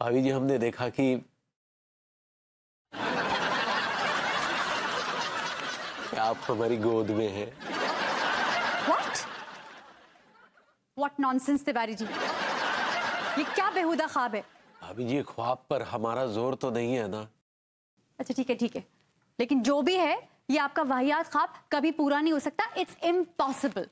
भाभी जी हमने देखा कि आप हमारी गोद में हैं। What? What nonsense Tiwari ji, ये क्या बेहुदा ख्वाब है? भाभी जी ख्वाब पर हमारा जोर तो नहीं है ना। अच्छा ठीक है, लेकिन जो भी है ये आपका वाहियात ख्वाब कभी पूरा नहीं हो सकता। It's impossible.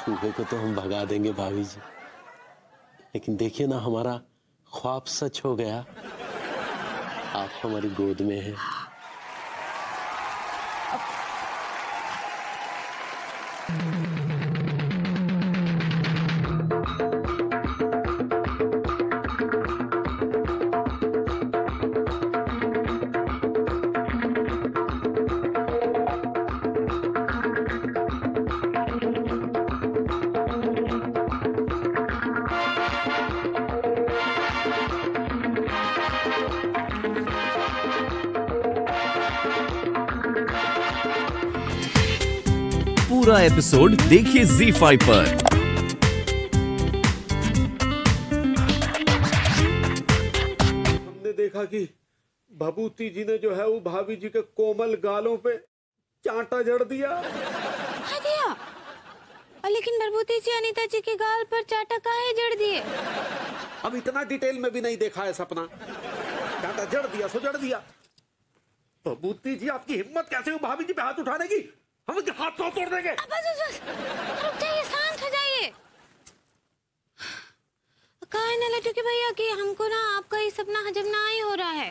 चूहे को तो हम भगा देंगे भाभी जी, लेकिन देखिए ना हमारा ख्वाब सच हो गया। आप हमारी गोद में हैं। पूरा एपिसोड देखिए ZEE5 पर। हमने देखा कि भभूति जी ने जो है वो भाभी जी के कोमल गालों पे चांटा जड़ दिया। हाँ दिया। और लेकिन भभूति जी अनीता जी के गाल पर चांटा काहे जड़ दिए? अब इतना डिटेल में भी नहीं देखा है सपना। चांटा जड़ दिया सो जड़ दिया। भभूति जी आपकी हिम्मत कैसे हुई भाभी जी पे हाथ उठाने की? हम उनके हाथ तो तोड़ देंगे। बस रुक जाइए, शांत हो जाइए। कहा है ना लड्डू के भैया कि हमको ना आपका ये सपना हजम ना ही हो रहा है।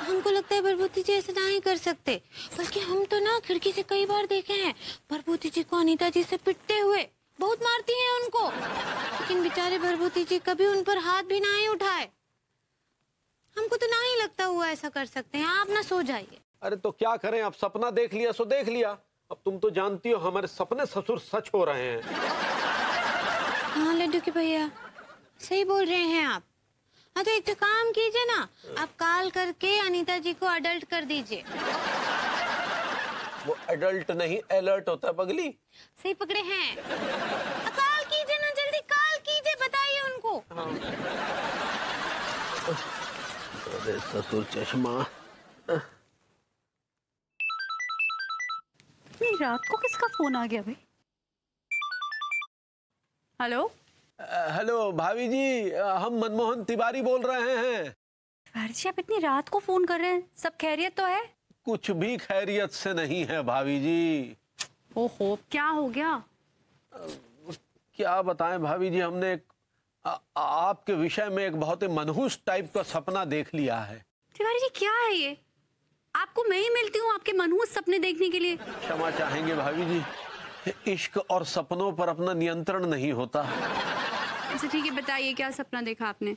हमको लगता है भभूति जी ऐसा नहीं कर सकते, बल्कि हम तो ना खिड़की से कई बार देखे हैं भभूति जी को अनीता जी से पिटते हुए। बहुत मारती हैं उनको, लेकिन बेचारे भभूति जी कभी उन पर हाथ भी नहीं उठाए। हमको तो नहीं लगता हुआ ऐसा कर सकते हैं। आप ना सो जाइए। अरे तो क्या करें, अब सपना देख लिया सो देख लिया। अब तुम तो जानती हो हमारे सपने ससुर सच हो रहे हैं। हाँ लड्डू के भैया सही बोल रहे हैं आप। हाँ तो एक तो काम कीजिए ना, आप कॉल करके अनीता जी को अडल्ट कर दीजिए। वो एडल्ट नहीं अलर्ट होता है पगली। सही पकड़े हैं। कॉल कीजिए ना, जल्दी कॉल कीजिए, बताइए उनको। अरे ससुर चश्मा। रात को किसका फोन आ गया भाई? हेलो हेलो भाभी जी, हम मनमोहन तिवारी बोल रहे हैं। तिवारी जी आप इतनी रात को फोन कर रहे हैं, सब खैरियत तो है? कुछ भी खैरियत से नहीं है भाभी जी। ओहो क्या हो गया? क्या बताएं भाभी जी, हमने आपके विषय में एक बहुत ही मनहूस टाइप का सपना देख लिया है। तिवारी जी क्या है ये? आपको मैं ही मिलती हूँ आपके मनहूस सपने देखने के लिए। क्षमा चाहेंगे भाभी जी, इश्क और सपनों पर अपना नियंत्रण नहीं होता। अच्छा ठीक है, बताइए क्या सपना देखा आपने?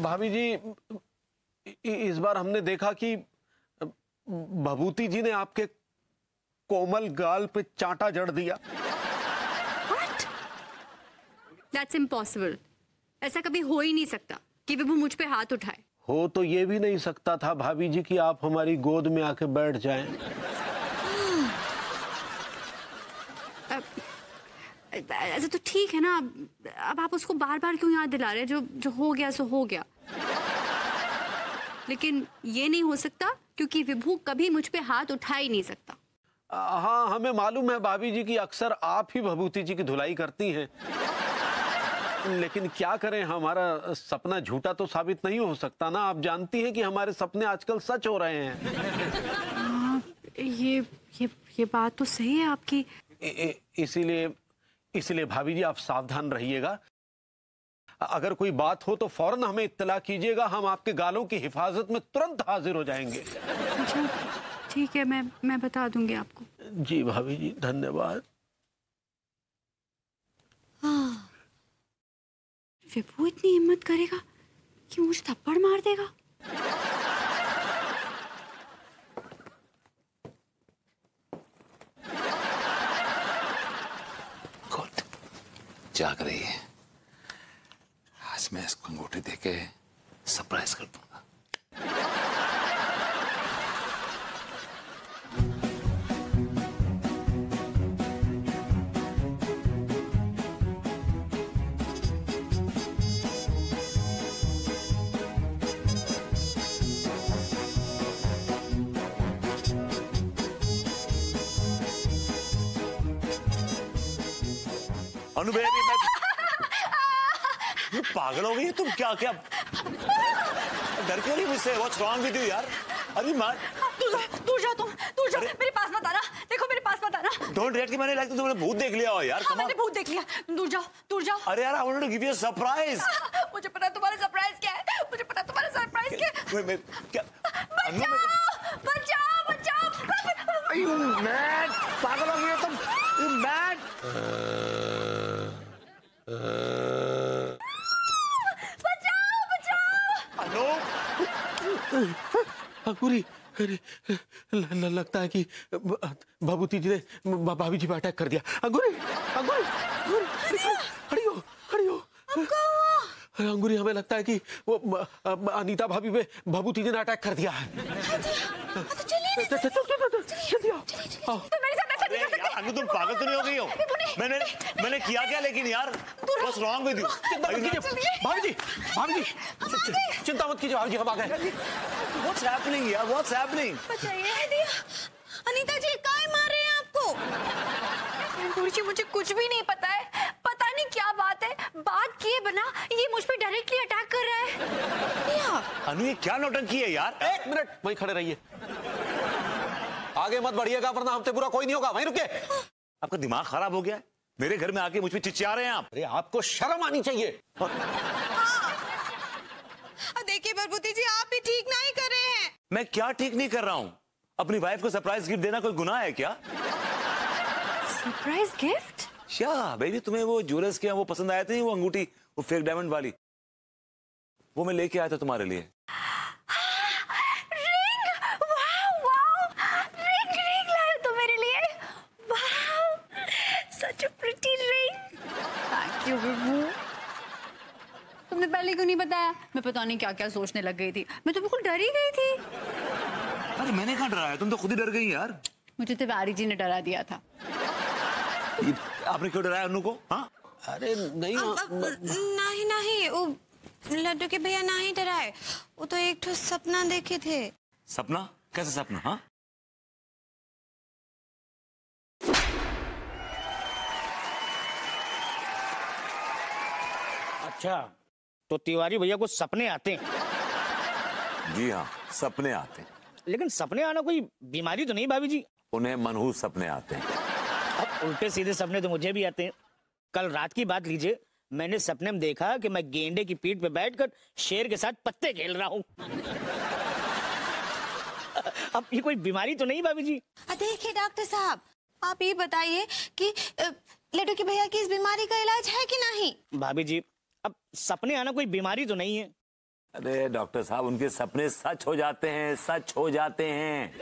भाभी जी इस बार हमने देखा कि भभूति जी ने आपके कोमल गाल पे चांटा जड़ दिया। What? That's impossible. ऐसा कभी हो ही नहीं सकता कि वो मुझ पे हाथ उठाए। हो तो ये भी नहीं सकता था भाभी जी कि आप हमारी गोद में आके बैठ जाएं। ऐसा तो ठीक है ना, अब आप उसको बार बार क्यों याद दिला रहे हैं? जो हो गया सो हो गया। लेकिन ये नहीं हो सकता क्योंकि विभू कभी मुझ पे हाथ उठा ही नहीं सकता। हाँ हमें मालूम है भाभी जी कि अक्सर आप ही भभूति जी की धुलाई करती हैं, लेकिन क्या करें, हमारा सपना झूठा तो साबित नहीं हो सकता ना। आप जानती हैं कि हमारे सपने आजकल सच हो रहे हैं। ये बात तो सही है आपकी। इसीलिए भाभी जी आप सावधान रहिएगा। अगर कोई बात हो तो फौरन हमें इत्तला कीजिएगा, हम आपके गालों की हिफाजत में तुरंत हाजिर हो जाएंगे। अच्छा ठीक है, मैं बता दूंगी आपको। जी भाभी जी धन्यवाद। विभू इतनी हिम्मत करेगा कि मुझे थप्पड़ मार देगा? जाग रही है। आज मैं इसको अंगूठी देके सरप्राइज कर दूंगा। अनु बेबी, मैं पागल हो गई है तुम? क्या क्या डर क्यों नहीं मुझसे? व्हाट्स रॉन्ग विद यू यार? अरे मार, दूर जाओ तुम, दूर जाओ, मेरे पास मत आना। देखो मेरे पास मत आना। डोंट रिएक्ट कि मैंने तुमने भूत देख लिया हो यार। हाँ, मैंने भूत देख लिया। दूर जाओ, दूर जाओ। अरे यार, I wanted to give you a surprise. मुझे पता है तुम्हारा सरप्राइज क्या है। मुझे पता है तुम्हारा सरप्राइज क्या है। मैं क्या? बचाओ, बचाओ, बचाओ। यू मैड, पागल हो गई हो तुम? You mad? बचाओ, बचाओ। अनु, अंकुरी, अरे लगता है कि भभूति जी ने भाभी जी पे अटैक कर दिया। अंकुरी, अंकुरी, खड़ी हो, खड़ी हो। अंकुरी, हमें लगता है कि वो अनीता भाभी पे भभूति जी ने अटैक कर दिया है। अनु तुम पागल तो नहीं हो गई हो? मैंने किया क्या? लेकिन यार, व्हाट्स रॉन्ग विद यू? भाभी जी, भाभी जी, चिंता मत कीजिए भाभी जी, हम आ गए। व्हाट्स हैपनिंग यार? What's happening? बताइए अनीता जी, काय मार रहे हैं आपको? गुरुजी, मुझे कुछ भी नहीं पता है। पता नहीं क्या बात है, बात किए बिना ये मुझ पे डायरेक्टली अटैक कर रहा है। अनु, ये क्या नौटंकी है यार? एक मिनट वहीं खड़े रहिए, आगे मत बढ़िएगा वरना हमसे बुरा कोई नहीं होगा। वहीं रुके। आपका दिमाग खराब हो गया है? मेरे घर में आके मुझ पे चिल्ला रहे हैं आप? अरे आपको शर्म आनी चाहिए। देखिए भभूति जी, आप भी ठीक नहीं कर रहे हैं। मैं क्या ठीक नहीं कर रहा हूँ? अपनी वाइफ को सरप्राइज गिफ्ट देना कोई गुनाह है क्या? Surprise gift? क्या बेबी, तुम्हें वो ज्वेलर्स के वो पसंद आए थे, वो अंगूठी, वो फेक डायमंड वाली, वो मैं लेके आया था तुम्हारे लिए। तुमने पहले क्यों नहीं बताया? मैं पता नहीं क्या क्या सोचने लग गई थी। मैं तो बिल्कुल डर ही गई थी। अरे मैंने कहाँ डराया? तुम तो खुद ही डर गई यार। मुझे तिवारी जी ने डरा दिया था। आपने क्यों डराया अनु को? हाँ, अरे नहीं, नहीं नहीं, वो लड्डू के भैया नहीं डराए, वो तो एक ठो सपना देखे थे। सपना? कैसे सपना? हाँ, अच्छा, तो तिवारी भैया को सपने आते हैं? जी हाँ, सपने आते हैं। लेकिन सपने आना कोई बीमारी तो नहीं भाभी जी? उन्हें मनहूस सपने आते हैं। अब उल्टे सीधे सपने तो मुझे भी आते हैं। कल रात की बात लीजिए, मैंने सपने में देखा कि मैं गेंडे की पीठ पे बैठकर शेर के साथ पत्ते खेल रहा हूँ। अब ये कोई बीमारी तो नहीं भाभी जी? देखिए डॉक्टर साहब, आप ये बताइए कि लड्डू के भैया की इस बीमारी का इलाज है कि नहीं? भाभी जी, अब सपने आना कोई बीमारी तो नहीं है। अरे डॉक्टर साहब, उनके सपने सच हो जाते हैं, सच हो जाते हैं।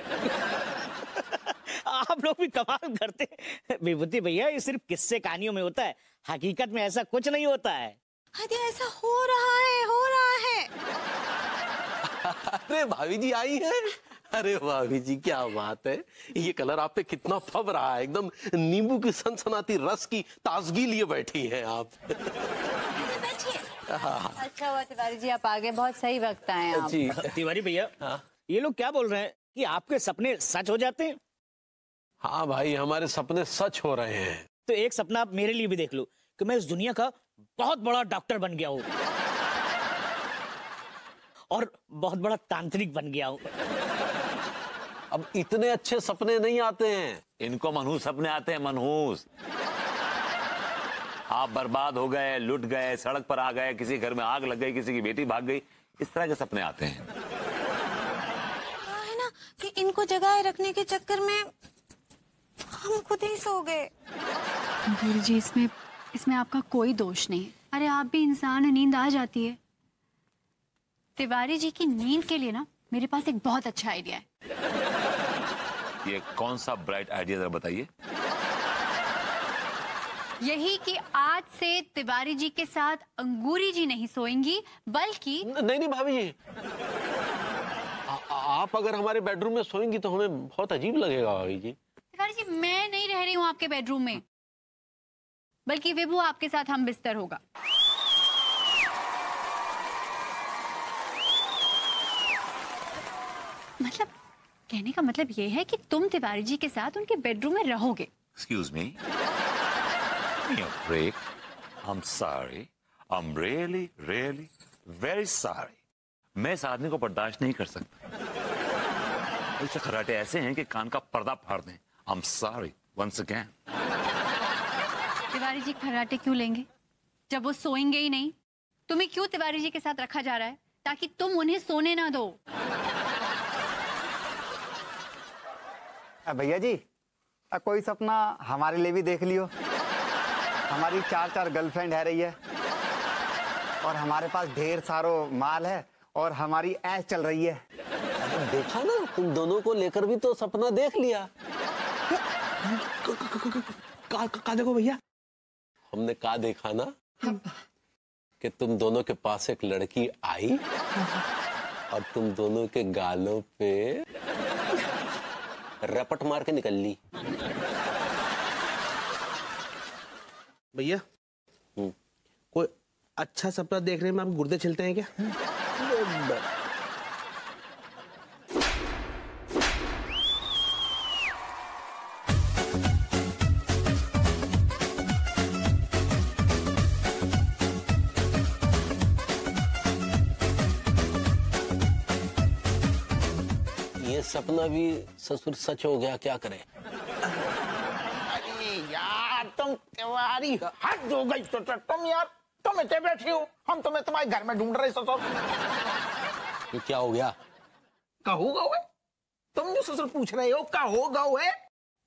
आप लोग भी कमाल करते हैं। विभूति भैया, ये सिर्फ किस्से कहानियों में होता है, हकीकत में ऐसा कुछ नहीं होता है। अरे ऐसा हो रहा है, हो रहा है। अरे भाभी जी आई है। अरे भाभी जी, क्या बात है, ये कलर आप पे कितना फब रहा है, एकदम नींबू की सनसनाती रस की ताजगी लिए बैठी हैं आप। अच्छा हुआ तिवारी जी आप आ गए, बहुत सही वक्त आए आप। जी तिवारी भैया, ये लोग क्या बोल रहे हैं कि आपके सपने सच हो जाते हैं? हाँ भाई, हमारे सपने सच हो रहे हैं। तो एक सपना आप मेरे लिए भी देख लो कि मैं इस दुनिया का बहुत बड़ा डॉक्टर बन गया हूँ और बहुत बड़ा तांत्रिक बन गया हूँ। अब इतने अच्छे सपने नहीं आते हैं। इनको मनहूस सपने आते हैं, मनहूस। आप बर्बाद हो गए, लुट गए, सड़क पर आ गए, किसी घर में आग लग गई, किसी की बेटी भाग गई, इस तरह के सपने आते हैं। है ना कि इनको जगाए रखने के चक्कर में हम खुद ही सो गए। तिवारी जी, इसमें आपका कोई दोष नहीं है। अरे आप भी इंसान, नींद आ जाती है। तिवारी जी की नींद के लिए ना मेरे पास एक बहुत अच्छा आइडिया है। ये कौन सा ब्राइट आइडिया, जरा बताइए। यही कि आज से तिवारी जी के साथ अंगूरी जी नहीं सोएंगी, बल्कि नहीं भाभी जी, आप अगर हमारे बेडरूम में सोएंगी तो हमें बहुत अजीब लगेगा भाभी जी। तिवारी जी, मैं नहीं रह रही हूँ आपके बेडरूम में, बल्कि विभू आपके साथ हम बिस्तर होगा। मतलब कहने का मतलब ये है कि तुम तिवारी जी के साथ उनके बेडरूम में रहोगे। Excuse me. Give me a break. I'm sorry. I'm really, really, very sorry. मैं इस आदमी को बर्दाश्त नहीं कर सकता। ऐसे खर्राटे ऐसे हैं कि कान का पर्दा फाड़ दें। I'm sorry once again. Tiwari ji खर्राटे क्यों लेंगे जब वो सोएंगे ही नहीं? तुम्हें क्यों तिवारी जी के साथ रखा जा रहा है? ताकि तुम उन्हें सोने ना दो। भैया जी, कोई सपना हमारे लिए भी देख लियो। हमारी 4 गर्लफ्रेंड है रही है और हमारे पास ढेर सारो माल है और हमारी ऐश चल रही है। देखा ना, तुम दोनों को लेकर भी तो सपना देख लिया। का देखो भैया, हमने कहा देखा ना कि तुम दोनों के पास एक लड़की आई और तुम दोनों के गालों पे रपट मार के निकल ली। भैया कोई अच्छा सपना देखने में आप गुर्दे छिलते हैं क्या? ये सपना भी ससुर सच हो गया, क्या करें? अरे यार तुम तिवारी हद हो गई तो तुम यार, तुम इतने बैठी हो, हम तुम्हें तुम्हारे घर में ढूंढ रहे ससुर। ये क्या हो गया? कहो गए तुम जो ससुर पूछ रहे हो, कहो गए?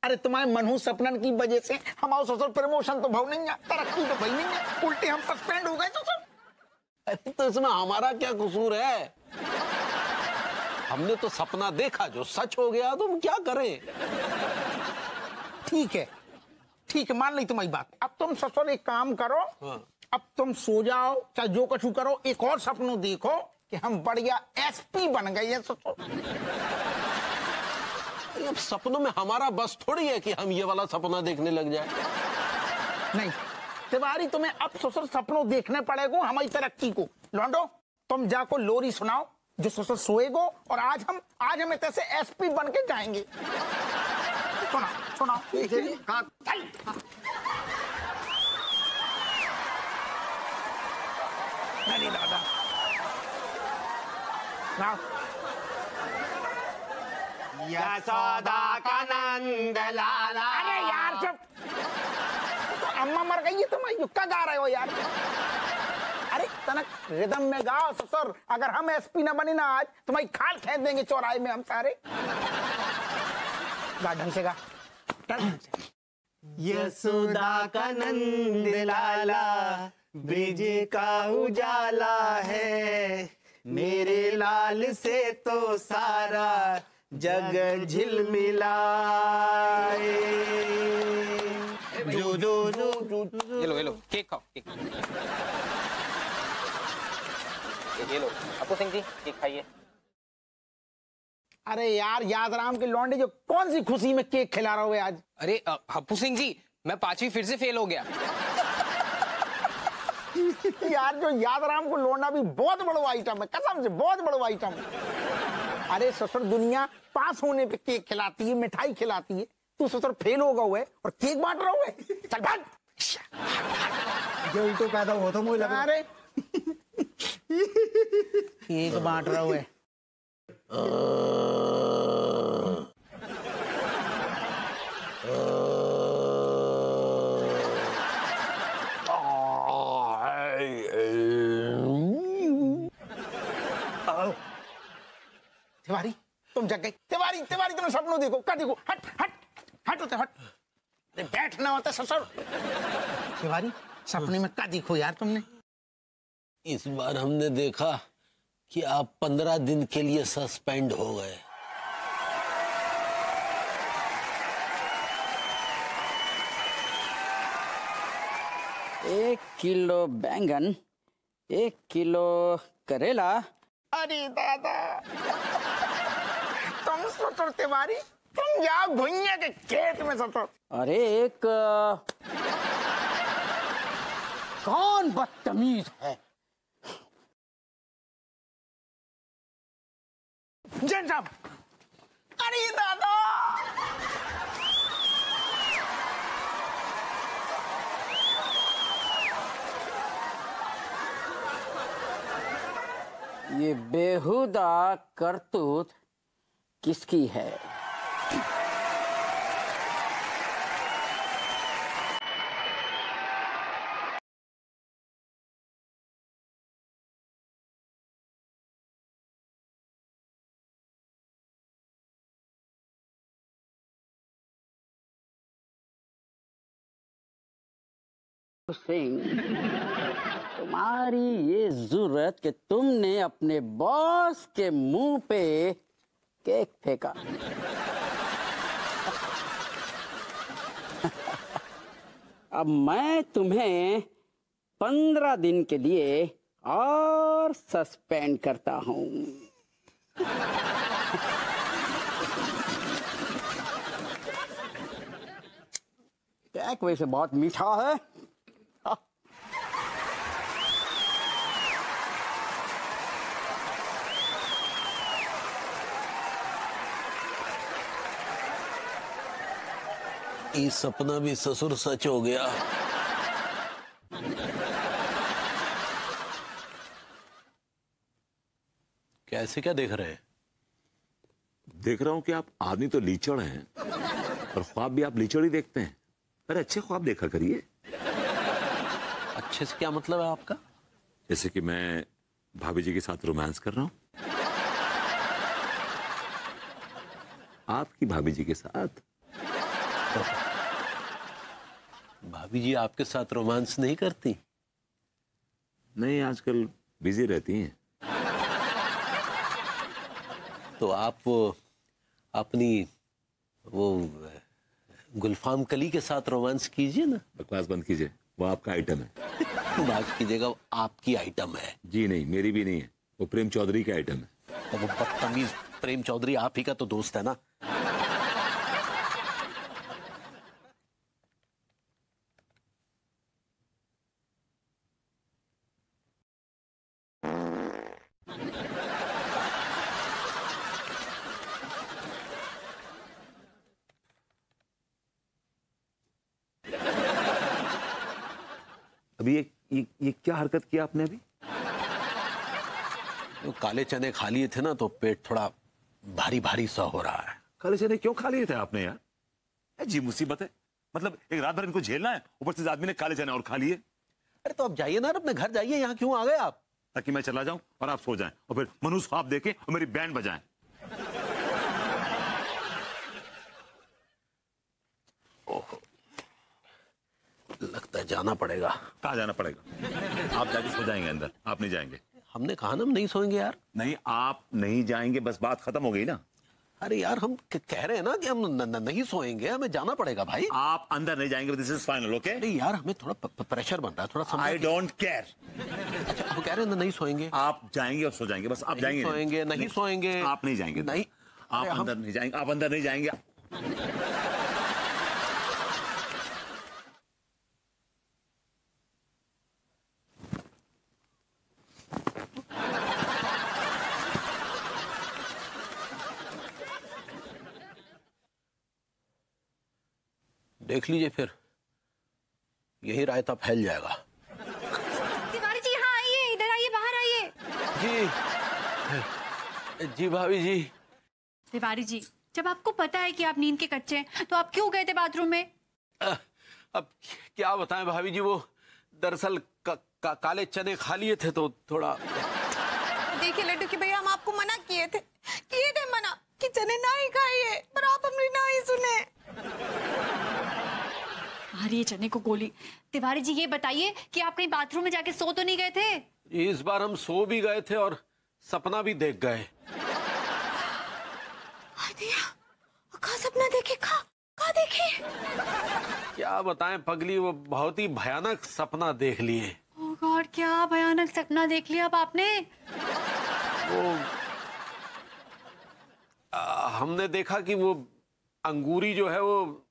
अरे तुम्हारे मनहूस सपनन की वजह से हमारा ससुर प्रमोशन तो भाव नहीं है, तरक्की तो भाई नहीं है, उल्टे हम सस्पेंड हो गए ससुर। तो इसमें हमारा क्या कसूर है? हमने तो सपना देखा जो सच हो गया, तो हम क्या करें? ठीक है मान ली तुम्हारी बात। अब तुम ससुर एक काम करो, अब तुम सो जाओ, चाहे जो कछु करो, एक और सपनों देखो कि हम बढ़िया एसपी बन गए हैं ससुर। अब सपनों में हमारा बस थोड़ी है कि हम ये वाला सपना देखने लग जाए। नहीं तिवारी, तुम्हें अब ससुर सपनों देखने पड़ेगो हमारी तरक्की को। लौंडो तुम जाको लोरी सुनाओ जो ससुर सोएगो, और आज हम ऐसे एसपी बन के जाएंगे। सुनाओ। नहीं दादा यशोदा का नंद लाला। अरे यार जब तो अम्मा मर गई है, तुम युक्का गा रहे हो यार। अरे तनक रिदम में गाओ ससुर, अगर हम एसपी न बने ना आज, तुम्हारी खाल फेंक देंगे चौराहे में हम सारे। गा ढंग से गा, ढंग से। यशोदा का नंद लाला, ब्रिज का उजाला है, मेरे लाल से तो सारा जग झिलमिलाए। ये लो केक खाओ, केक। ये लो अपू सिंह जी, केक खाइए। अरे यार याद राम के लौंडे, जो कौन सी खुशी में केक खिला रहे हो आज? अरे हप्पू सिंह जी, मैं 5वीं फिर से फेल हो गया। यार जो याद राम को लौंडा भी बहुत बड़ा आइटम है, कसम से बहुत बड़ा आइटम है। अरे ससुर दुनिया पास होने पे केक खिलाती है, मिठाई खिलाती है, तू ससुर फेल हो गए और केक बांट रहा हुए। चल भाग। जो उल्टो पैदा हो तो मुझे लगा। अरे केक बांट रहा हुए। तिवारी तुम जग गई। तिवारी तुम सपनों देखो, क्या देखो? हट होते हट। अरे बैठना होता ससुर। तिवारी सपने में क्या देखो यार तुमने? इस बार हमने देखा कि आप 15 दिन के लिए सस्पेंड हो गए। किलो बैंगन, 1 किलो करेला। अरे दादा, तुम ससुर तिवारी, तुम जाओ भुइया के खेत में ससुर। अरे एक कौन बदतमीज है? जय साहब। अरे दादा, ये बेहुदा करतूत किसकी है? सिंह, तुम्हारी ये जरूरत कि तुमने अपने बॉस के मुंह पे केक फेंका। अब मैं तुम्हें 15 दिन के लिए और सस्पेंड करता हूं। केक वैसे बहुत मीठा है। ये सपना भी ससुर सच हो गया। कैसे क्या देख रहे हैं? देख रहा हूं कि आप आदमी तो लीचड़ हैं और ख्वाब भी आप लीचड़ ही देखते हैं। अरे अच्छे ख्वाब देखा करिए। अच्छे से क्या मतलब है आपका? जैसे कि मैं भाभी जी के साथ रोमांस कर रहा हूं, आपकी भाभी जी के साथ। भाभी जी आपके साथ रोमांस नहीं करती? नहीं, आजकल बिजी रहती हैं। तो आप वो अपनी वो गुलफाम कली के साथ रोमांस कीजिए ना। बकवास बंद कीजिए, वो आपका आइटम है। बात कीजिएगा, वो आपकी आइटम है। जी नहीं, मेरी भी नहीं है, वो प्रेम चौधरी का आइटम है। तो वो बदतमीज प्रेम चौधरी आप ही का तो दोस्त है ना। अभी ये क्या हरकत किया आपने अभी? तो काले चने खा लिए थे ना, तो पेट थोड़ा भारी भारी सा हो रहा है। काले चने क्यों खा लिए थे आपने यार? जी मुसीबत है, मतलब एक रात भर इनको झेलना है, ऊपर से इस आदमी ने काले चने और खा लिए। अरे तो अब जाइए ना, अपने घर जाइए, यहाँ क्यों आ गए आप? ताकि मैं चला जाऊं और आप सो जाएं और फिर मनुष्य ख्वाब देके और मेरी बैंड बजाएं। ओहो, लगता है जाना पड़ेगा। कहाँ जाना पड़ेगा? आप जाके सो जाएंगे अंदर, आप नहीं जाएंगे। हमने कहा ना हम नहीं सोएंगे यार। नहीं, आप नहीं जाएंगे, बस बात खत्म हो गई ना। अरे यार, हम कह रहे हैं ना कि हम नहीं सोएंगे, हमें जाना पड़ेगा भाई। आप अंदर नहीं जाएंगे, दिस इज फाइनल, ओके? अरे यार, हमें थोड़ा प्रेशर बन रहा है, थोड़ा आई डोंट केयर। अच्छा, हम कह रहे हैं ना नहीं सोएंगे। आप जाएंगे और सो जाएंगे, बस आप जाएंगे। सोएंगे नहीं सोएंगे। आप नहीं जाएंगे। नहीं, आप अंदर नहीं जाएंगे, आप अंदर नहीं जाएंगे। देख लीजिए, फिर यही रायता फैल जाएगा। तिवारी जी, हाँ आइए, इधर आइए, बाहर आइए। जी जी भाभी जी। तिवारी जी, जब आपको पता है कि आप नींद के कच्चे हैं, तो आप क्यों गए थे बाथरूम में? अब क्या बताएं भाभी जी, वो दरअसल काले चने खा लिए थे तो थोड़ा। देखिए लड्डू की भैया, हम आपको मना किए थे मना कि चने ना ही खाइए, पर आप हमारी ना ही सुने। मारिए चने को गोली। तिवारी जी, ये बताइए कि आप कहीं बाथरूम में जाके सो तो नहीं गए थे? इस बार हम सो भी गए थे और सपना भी देख गए। सपना देखे खा कहाँ देखे? क्या बताएं पगली, वो बहुत ही भयानक सपना देख लिए। ओह गॉड, क्या भयानक सपना देख लिया अब आपने? वो हमने देखा कि वो अंगूरी जो है वो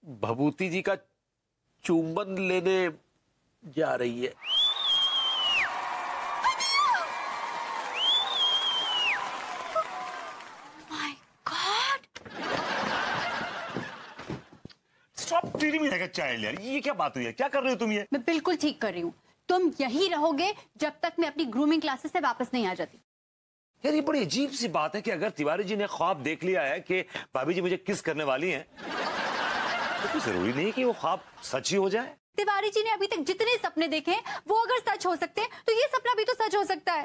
भभूति जी का चुंबन लेने जा रही है। My God, stop treating me like a child यार, ये क्या बात हुई है? क्या कर रही हो तुम ये? मैं बिल्कुल ठीक कर रही हूँ। तुम यही रहोगे जब तक मैं अपनी ग्रूमिंग क्लासेस से वापस नहीं आ जाती। यार ये बड़ी अजीब सी बात है कि अगर तिवारी जी ने ख्वाब देख लिया है कि भाभी जी मुझे किस करने वाली हैं, तो कोई जरूरी नहीं कि वो ख्वाब सच ही हो जाए। तिवारी जी ने अभी तक जितने सपने देखे हैं वो अगर सच हो सकते हैं तो ये सपना भी तो सच हो सकता है।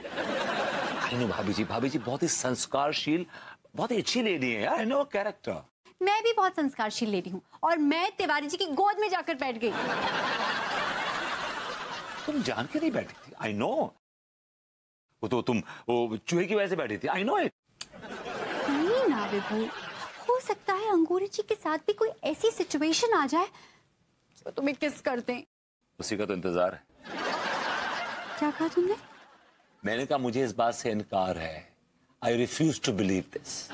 आई नो भाभी जी बहुत ही संस्कारशील, बहुत ही अच्छी लेडी है यार। I know character. मैं भी बहुत संस्कारशील लेडी हूँ और मैं तिवारी जी की गोद में जाकर बैठ गई। तुम जान के नहीं बैठी थी, आई नो। वो तो तुम वो चूहे की वजह से बैठी थी, आई नो इट। नहीं ना विभू, हो सकता है अंगूरी जी के साथ भी कोई ऐसी सिचुएशन आ जाए जो तुम्हें किस कर दें। उसी का तो इंतजार है। क्या कहा तुमने? मैंने कहा मुझे इस बात से इनकार है। I refuse to believe this.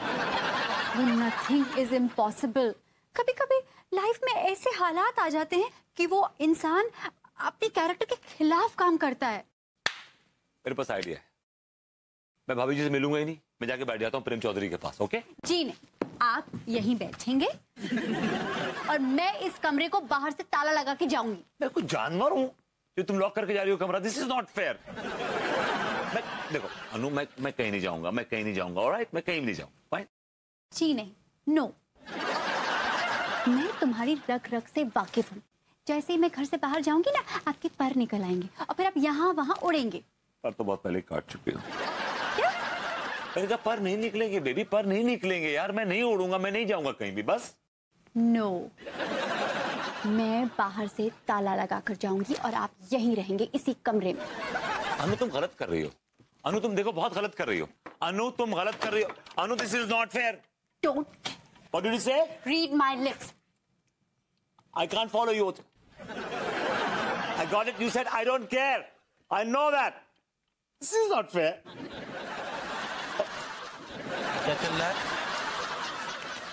Nothing is impossible. कभी कभी लाइफ में ऐसे हालात आ जाते हैं कि वो इंसान अपने कैरेक्टर के खिलाफ काम करता है। मेरे पास आइडिया है। मैं भाभी जी से मिलूंगा ही नहीं, मैं जाके बैठ जाता हूँ प्रेम चौधरी के पास। ओके जी नहीं, आप यहीं बैठेंगे और मैं इस कमरे को बाहर से ताला लगा के जाऊंगी। मैं कोई जानवर हूँ जो तुम लॉक करके जा रही हो कमरा? This is not fair. देखो अनु, मैं कहीं नहीं जाऊंगा, मैं कहीं नहीं जाऊंगा। ऑलराइट, मैं कहीं नहीं जाऊंगा। फाइन। जी नहीं, नो। मैं तुम्हारी रग रग से वाकिफ हूँ। जैसे ही मैं घर से बाहर जाऊंगी ना, आपके पर निकल आएंगे और फिर आप यहाँ वहाँ उड़ेंगे। पर तो बहुत पहले काट चुकी हूँ। क्या? मैंने कहा पर नहीं निकलेंगे बेबी, पर नहीं निकलेंगे यार। मैं नहीं उड़ूंगा, मैं नहीं जाऊंगा कहीं भी, बस। नो, मैं बाहर से ताला लगा कर जाऊंगी और आप यहीं रहेंगे इसी कमरे में। अनु तुम गलत कर रही हो। अनु तुम देखो बहुत गलत कर रही हो। अनु तुम गलत कर रही हो। Anu this is not fair. Don't. What did you say? Read my lips. I can't follow you. I got it. You said I don't care. I know that. This is not fair. क्या चल रहा है?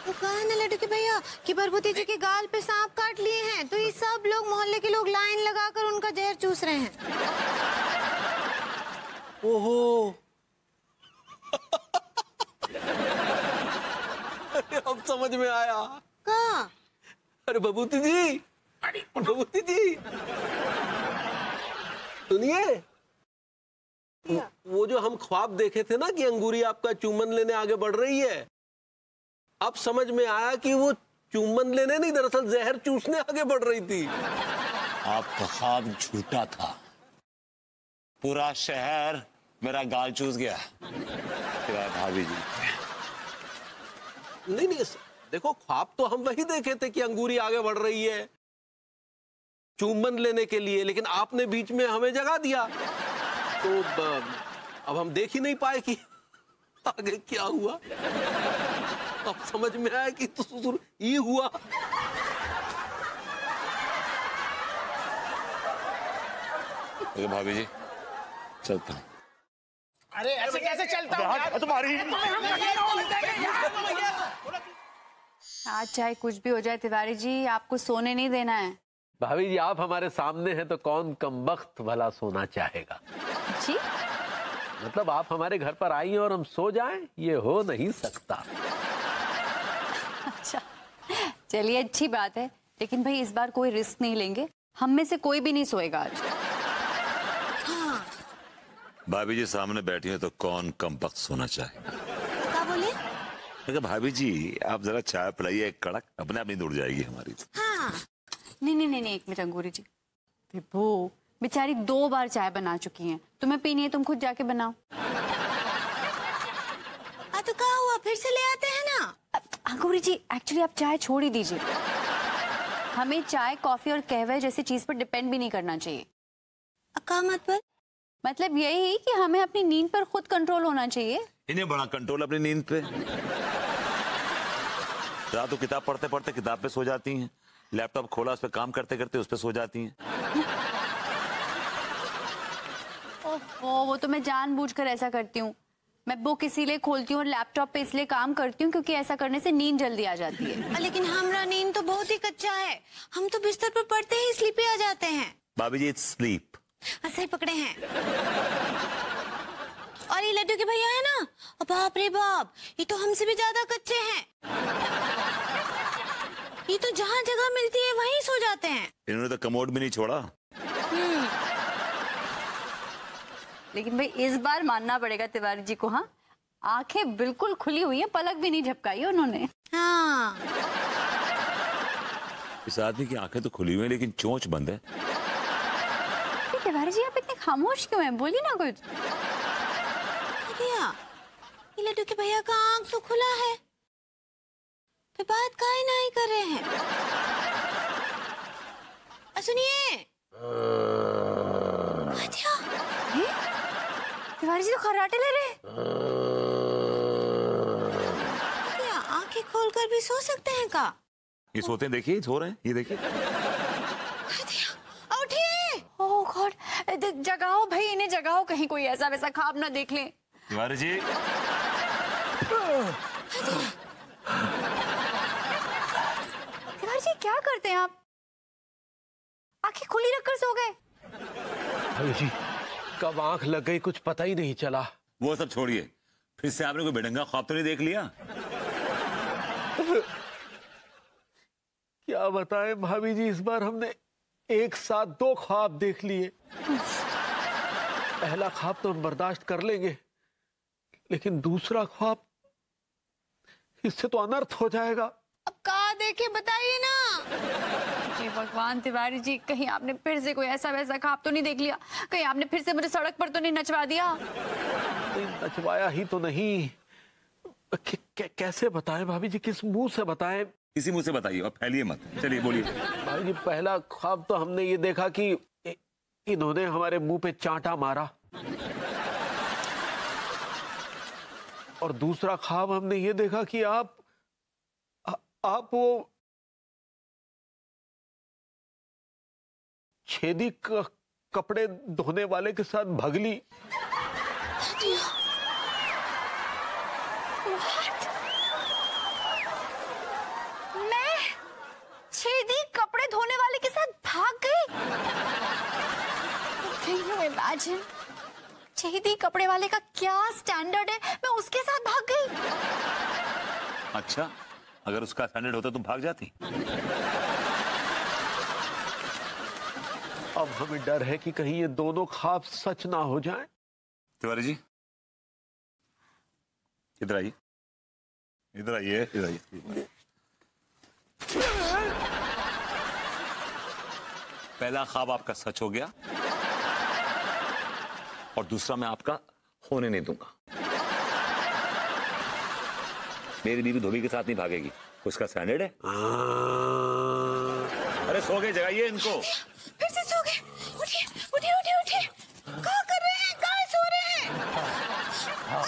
वो कहा ना लड्डू के भैया कि भभूति जी के गाल पे सांप काट लिए हैं, तो ये सब लोग मोहल्ले के लोग लाइन लगाकर उनका जहर चूस रहे हैं। ओहो अब समझ में आया। कहा? अरे भभूति जी, भभूति जी सुनिए, वो जो हम ख्वाब देखे थे ना कि अंगूरी आपका चुम्बन लेने आगे बढ़ रही है, अब समझ में आया कि वो चुम्बन लेने नहीं, दरअसल जहर चूसने आगे बढ़ रही थी। आपका ख्वाब झूठा था। पूरा शहर मेरा गाल चूस गया। भाभी जी नहीं नहीं, देखो ख्वाब तो हम वही देखे थे कि अंगूरी आगे बढ़ रही है चुम्बन लेने के लिए, लेकिन आपने बीच में हमें जगा दिया, तो अब हम देख ही नहीं पाए कि आगे क्या हुआ। अब समझ में आया कि तो ये हुआ। भाभी जी चलता हूँ। अरे ऐसे कैसे चलता हूँ यार? तुम्हारी आज चाहे कुछ भी हो जाए तिवारी जी, आपको सोने नहीं देना है। भाभी जी आप हमारे सामने हैं तो कौन कमबख्त भला सोना चाहेगा। जी? मतलब आप हमारे घर पर आई हैं और हम सो जाएं, ये हो नहीं सकता। अच्छा चलिए, अच्छी बात है, लेकिन भाई इस बार कोई रिस्क नहीं लेंगे। हम में से कोई भी नहीं सोएगा आज। भाभी जी सामने बैठी है तो कौन कमबख्त सोना चाहेगा? क्या बोले? भाभी जी आप जरा चाय पिलाइए, कड़क, अपने आप नींद उड़ जाएगी हमारी। हाँ। नहीं, एक मिनट अंगूरी जी। विभू बेचारी 2 बार चाय बना चुकी हैं, तुम्हें पीनी है तुम खुद जाके बनाओ। तो क्या हुआ, फिर से ले आते हैं ना। अंगूरी जी एक्चुअली आप चाय छोड़ ही दीजिए। हमें चाय, कॉफी और कहवे जैसी चीज पर डिपेंड भी नहीं करना चाहिए। क्या मतलब यही कि हमें अपनी नींद पर खुद कंट्रोल होना चाहिए। इन्हें बड़ा कंट्रोल अपनी नींद पे। रात को किताब पढ़ते पढ़ते किताब पे सो जाती हैं, लैपटॉप खोला उस पर काम करते करते उस पर सो जाती हैं। ओहो, वो तो मैं जानबूझकर ऐसा करती हूँ। मैं बुक इसीलिए खोलती हूँ और लैपटॉप पे इसलिए काम करती हूँ क्योंकि ऐसा करने से नींद जल्दी आ जाती है। लेकिन हमारा नींद तो बहुत ही कच्चा है, हम तो बिस्तर पर पड़ते ही स्लीपी आ जाते हैं। भाभी जी, इट्स स्लीप। सही पकड़े हैं। और ये लड्डू के भैया है ना, बाप रे बाप, ये तो हमसे भी ज्यादा कच्चे हैं। ये तो जहाँ जगह मिलती है वहीं सो जाते हैं। इन्होंने तो कमोड भी नहीं छोड़ा। लेकिन भाई इस बार मानना पड़ेगा तिवारी जी को, हाँ, आंखें बिल्कुल खुली हुई हैं, पलक भी नहीं झपकाई है उन्होंने। हाँ। इस आदमी की आंखें तो खुली हुई हैं लेकिन चोंच बंद है। तिवारी जी आप इतने खामोश क्यों हैं? बोलिए ना कुछ। भैया, ये लड्डू के भैया का आंख तो खुला है, तो बात काहे नहीं कर रहे हैं? सुनिए। तिवारी जी तो खर्राटे ले रहे। क्या आंखें खोलकर भी सो सकते हैं का? ये सोते हैं, देखिए सो रहे हैं, ये देखिए। उठिए। ओह गॉड, जगाओ भाई, इन्हें जगाओ, कहीं कोई ऐसा वैसा ख्वाब ना देख लें। तिवारी जी। तिवारी जी क्या करते हैं आप? आंखें खुली रखकर सो गए? भाभी जी, कब आंख लग गई कुछ पता ही नहीं चला। वो सब छोड़िए, फिर से आपने कोई बेढंगा ख्वाब तो नहीं देख लिया? क्या बताएं भाभी जी, इस बार हमने एक साथ 2 ख्वाब देख लिए। पहला ख्वाब तो हम बर्दाश्त कर लेंगे, लेकिन दूसरा ख्वाब, इससे तो अनर्थ हो जाएगा। अब कहा देखे बताइए ना। हे भगवान तिवारी जी, कहीं आपने फिर से कोई ऐसा वैसा ख्वाब तो नहीं देख लिया? कहीं आपने फिर से मुझे सड़क पर तो नहीं नचवा दिया? नहीं, नचवाया ही तो नहीं। कैसे बताएं भाभी जी, किस मुंह से बताएं? इसी मुंह से बताइए और फैलिए मत। चलिए बोलिए। भाभी जी, पहला ख्वाब तो हमने ये देखा कि इन्होंने हमारे मुंह पे चांटा मारा, और दूसरा ख्वाब हमने ये देखा कि आप वो छेदी कपड़े धोने वाले के साथ भगली। मैं छेदी कपड़े धोने वाले के साथ भाग गई? Can you imagine? छेदी कपड़े वाले का क्या स्टैंडर्ड है, मैं उसके साथ भाग गई। अच्छा, अगर उसका स्टैंडर्ड होता तुम भाग जाती? अब हमें डर है कि कहीं ये दोनों ख्वाब सच ना हो जाएं। तिवारी जी, इधर आइए, इधर आइए, इधर आइए। पहला ख्वाब आपका सच हो गया और दूसरा मैं आपका होने नहीं दूंगा। मेरी बीवी धोबी के साथ नहीं भागेगी, उसका स्टैंडर्ड है। अरे सो गए, जगाइए इनको। फिर से सो गए। उठिए उठिए उठिए उठिए। क्या कर रहे हैं, कहाँ सो रहे हैं?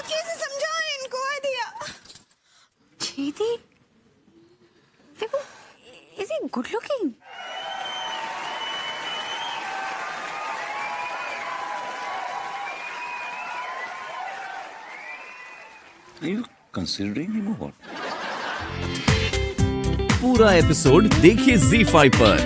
कैसे समझाएं इनको? दिया छेदी, देखो, is he good looking? Are you considering him or what? पूरा एपिसोड देखिए ZEE5 पर।